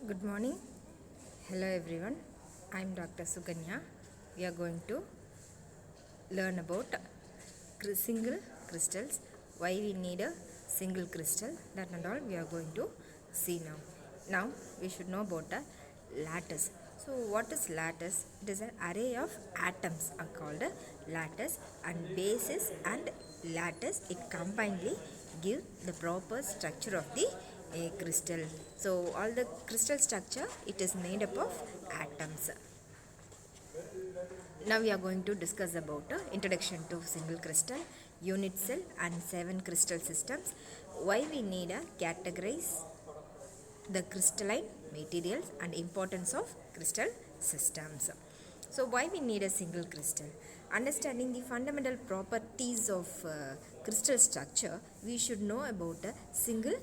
Good morning. Hello everyone. I am Dr. Suganya. We are going to learn about single crystals, why we need a single crystal, that and all we are going to see now. Now we should know about a lattice. So what is lattice? It is an array of atoms are called a lattice, and basis and lattice it combinedly give the proper structure of the crystal. So all the crystal structure it is made up of atoms. Now we are going to discuss about introduction to single crystal, unit cell and 7 crystal systems. Why we need a categorize the crystalline materials and importance of crystal systems. So why we need a single crystal? Understanding the fundamental properties of crystal structure, we should know about a single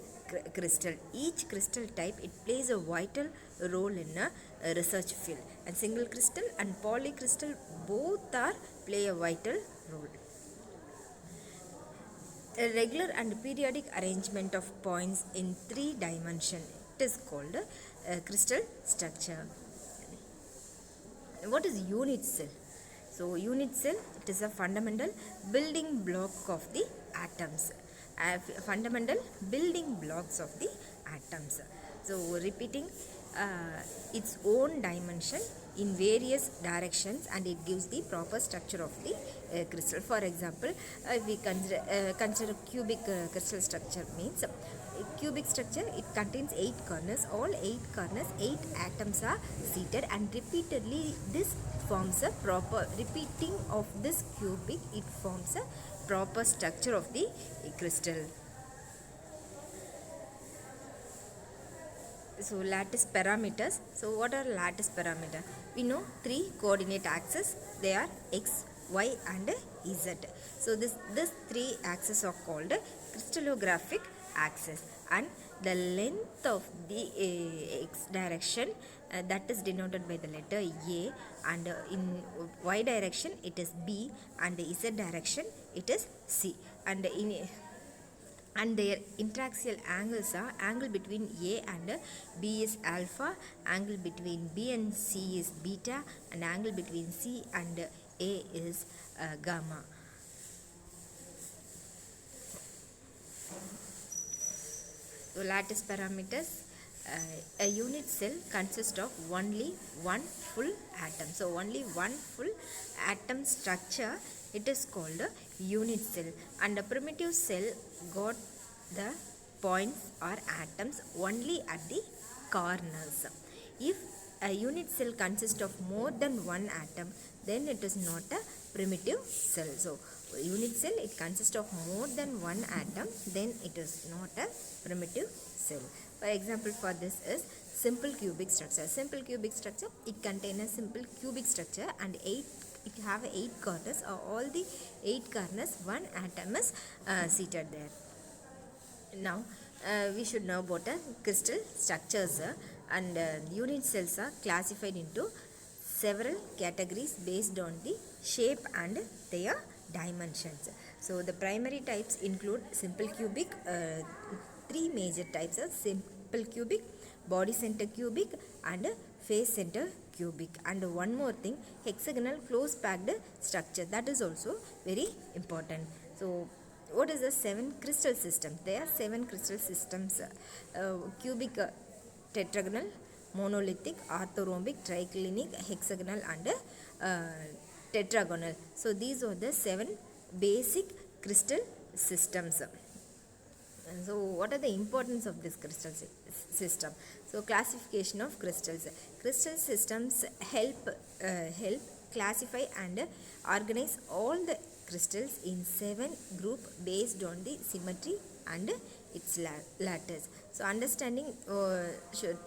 crystal. Each crystal type it plays a vital role in a research field, and single crystal and polycrystal both are play a vital role. A regular and periodic arrangement of points in 3 dimensions. It is called crystal structure. What is unit cell? So unit cell it is a fundamental building block of the atoms. Fundamental building blocks of the atoms. So repeating its own dimension in various directions, and it gives the proper structure of the crystal. For example, if we consider cubic crystal structure means cubic structure it contains 8 corners. All 8 corners 8 atoms are seated, and repeatedly this forms a proper repeating of this cubic it forms a proper structure of the crystal. So lattice parameters. So what are lattice parameter? We know 3 coordinate axes. They are x, y and z. So this 3 axes are called crystallographic axis, and the length of the x direction that is denoted by the letter A, and in y direction it is B, and z direction it is C, and their interaxial angles are angle between A and B is alpha, angle between B and C is beta, and angle between C and A is gamma. So lattice parameters. A unit cell consists of only one full atom. So only one full atom structure it is called a unit cell, and a primitive cell got the points or atoms only at the corners. If a unit cell consists of more than one atom, then it is not a primitive cell. So unit cell it consists of more than one atom, then it is not a primitive cell. For example, for this is simple cubic structure. Simple cubic structure it contains a simple cubic structure, and it have 8 corners. All the 8 corners one atom is seated there. Now we should know about the crystal structures, and unit cells are classified into several categories based on the shape and their dimensions. So the primary types include simple cubic. 3 major types are simple cubic, body center cubic and face center cubic. And one more thing, hexagonal close packed structure, that is also very important. So what is the 7 crystal systems? There are 7 crystal systems. Cubic, tetragonal, monolithic, orthorhombic, triclinic, hexagonal and tetragonal. So these are the 7 basic crystal systems. So what are the importance of this crystal system? So classification of crystals. Crystal systems help classify and organize all the crystals in 7 group based on the symmetry and its lattice. So understanding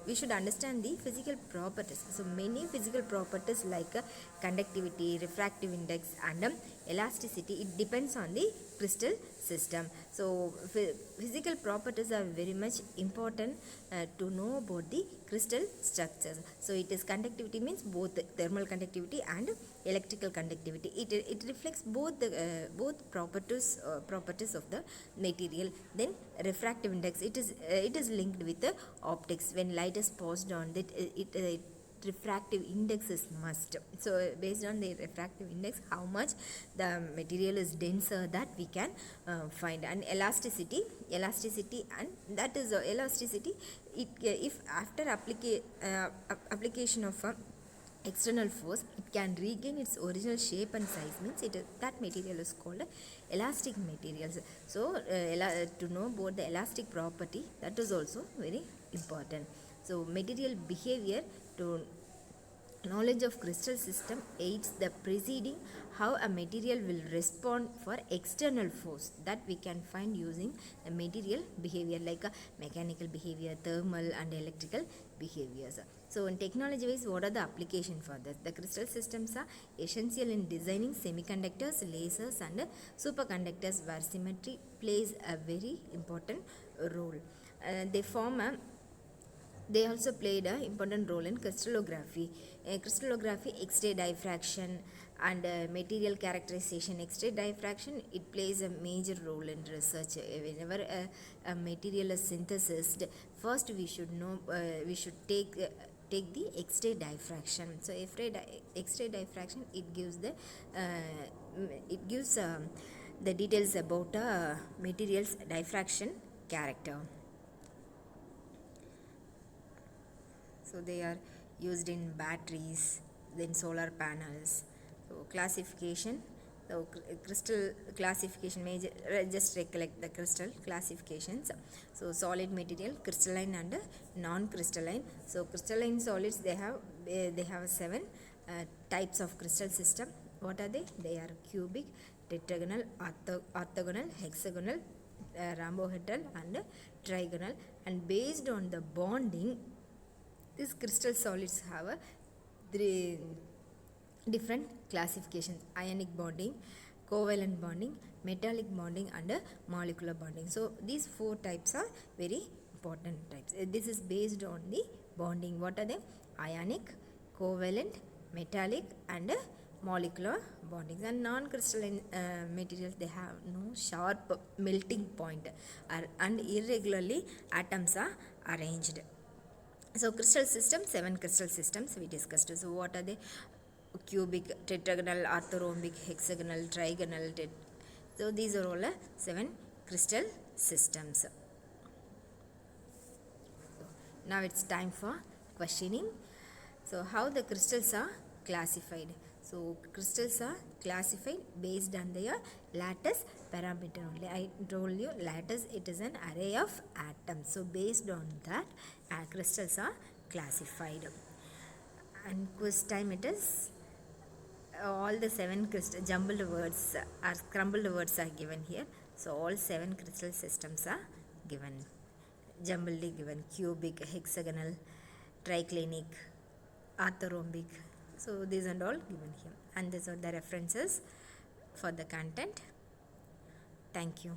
we should understand the physical properties. So many physical properties like conductivity, refractive index and elasticity it depends on the crystal system. So physical properties are very much important to know about the crystal structures. So it is conductivity means both thermal conductivity and electrical conductivity. It reflects both properties of the material. Then refractive index it is is linked with the optics. When light is passed on that, it refractive index is must. So based on the refractive index, how much the material is denser, that we can find. And elasticity, and that is elasticity. It if after application of a external force, it can regain its original shape and size, means that material is called elastic materials. So to know about the elastic property, that is also very important. So material behavior to knowledge of crystal system aids the preceding how a material will respond for external force, that we can find using the material behavior, like a mechanical behavior, thermal and electrical behaviors. So in technology wise, what are the application for this? The crystal systems are essential in designing semiconductors, lasers and superconductors, where symmetry plays a very important role. They also played an important role in crystallography. Crystallography, X-ray diffraction and material characterization. X-ray diffraction, it plays a major role in research. Whenever a material is synthesized, first we should know, we should take the X-ray diffraction. So X-ray diffraction, it gives the details about material's diffraction character. So they are used in batteries, then solar panels. So classification, so crystal classification, major, just recollect the crystal classifications. So solid material, crystalline and non-crystalline. So crystalline solids, they have 7 types of crystal system. What are they? They are cubic, tetragonal, orthogonal, hexagonal, rhombohedral and trigonal. And based on the bonding, these crystal solids have a 3 different classifications: ionic bonding, covalent bonding, metallic bonding and molecular bonding. So these 4 types are very important types. This is based on the bonding. What are they? Ionic, covalent, metallic and molecular bondings. And non-crystalline materials, they have no sharp melting point, and irregularly atoms are arranged. So crystal system, 7 crystal systems we discussed. So what are they? Cubic, tetragonal, orthorhombic, hexagonal, trigonal. So these are all 7 crystal systems. Now it's time for questioning. So how the crystals are classified? So crystals are classified based on their lattice parameter only. I told you lattice, it is an array of atoms. So based on that, crystals are classified. And quiz time it is. All the 7 crystal jumbled words or crumbled words are given here. So all 7 crystal systems are given, jumbledly given: cubic, hexagonal, triclinic, orthorhombic. So these are all given here, and these are the references for the content. Thank you.